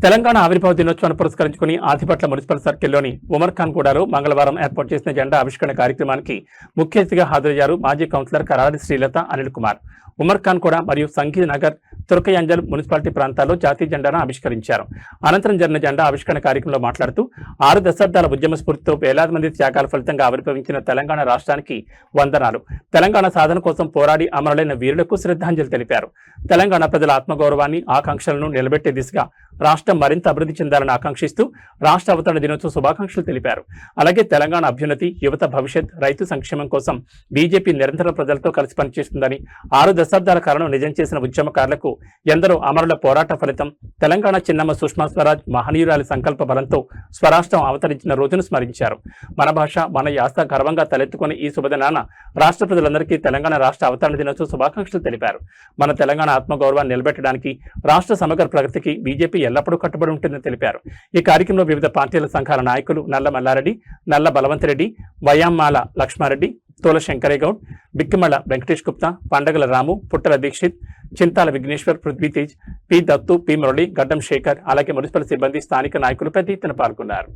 తెలంగాణ ఆవిర్భావ దినోత్సవాన్ని పురస్కరించుకుని ఆదిపట్ల మున్సిపల్ సర్కిల్లోని ఉమర్ ఖాన్ గూడలో మంగళవారం ఏర్పాటు చేసిన జెండా ఆవిష్కరణ కార్యక్రమానికి ముఖ్య అతిథిగా హాజరయ్యారు మాజీ కౌన్సిలర్ కరాడి శ్రీలత అనిల్ కుమార్. ఉమర్ ఖాన్ కూడా మరియు సంఘీ నగర్, తుర్కయాంజల్ మున్సిపాలిటీ ప్రాంతాల్లో జాతీయ జెండాను ఆవిష్కరించారు. అనంతరం జరిగిన జెండా ఆవిష్కరణ కార్యక్రమంలో మాట్లాడుతూ 6 దశాబ్దాల ఉద్యమ స్ఫూర్తితో వేలాది మంది త్యాగాల ఫలితంగా ఆవిర్భవించిన తెలంగాణ రాష్ట్రానికి వందనాలు. తెలంగాణ సాధన కోసం పోరాడి అమరులైన వీరులకు శ్రద్ధాంజలి తెలిపారు. తెలంగాణ ప్రజల ఆత్మగౌరవాన్ని, ఆకాంక్షలను నిలబెట్టే దిశగా రాష్ట్రం మరింత అభివృద్ధి చెందాలని ఆకాంక్షిస్తూ రాష్ట్ర అవతరణ దినోత్సవ శుభాకాంక్షలు తెలిపారు. అలాగే తెలంగాణ అభ్యున్నతి, యువత భవిష్యత్, రైతు సంక్షేమం కోసం బీజేపీ నిరంతరం ప్రజలతో కలిసి పనిచేస్తుందని, 6 దశాబ్దాల కాలం నిజం చేసిన ఉద్యమకారులకు ఎందరో అమరుల పోరాట ఫలితం తెలంగాణ చిన్నమ్మ సుష్మా స్వరాజ్ మహనీయురాలి సంకల్ప బలంతో స్వరాష్ట్రం అవతరించిన రోజును స్మరించారు. మన భాష, మన యాస గర్వంగా తలెత్తుకుని ఈ శుభదినాన రాష్ట్ర ప్రజలందరికీ తెలంగాణ రాష్ట్ర అవతరణ దినోత్సవ శుభాకాంక్షలు తెలిపారు. మన తెలంగాణ ఆత్మగౌరవాన్ని నిలబెట్టడానికి, రాష్ట్ర సమగ్ర ప్రగతికి బీజేపీ ఎల్లప్పుడూ కట్టుబడి ఉంటుందని తెలిపారు. ఈ కార్యక్రమంలో వివిధ పార్టీల సంఘాల నాయకులు నల్ల మల్లారెడ్డి, నల్ల బలవంతరెడ్డి, వయామ్మాల లక్ష్మారెడ్డి, తోల శంకరేగౌడ్, బిక్కిమళ్ళ వెంకటేష్ గుప్తా, పండగల రాము, పుట్టల దీక్షిత్, చింతాల విఘ్నేశ్వర్, పృథ్వీతేజ్, పి దత్తు, పి మురళి, గడ్డం శేఖర్, అలాగే మున్సిపల్ సిబ్బంది, స్థానిక నాయకులు పెద్ద ఎత్తున పాల్గొన్నారు.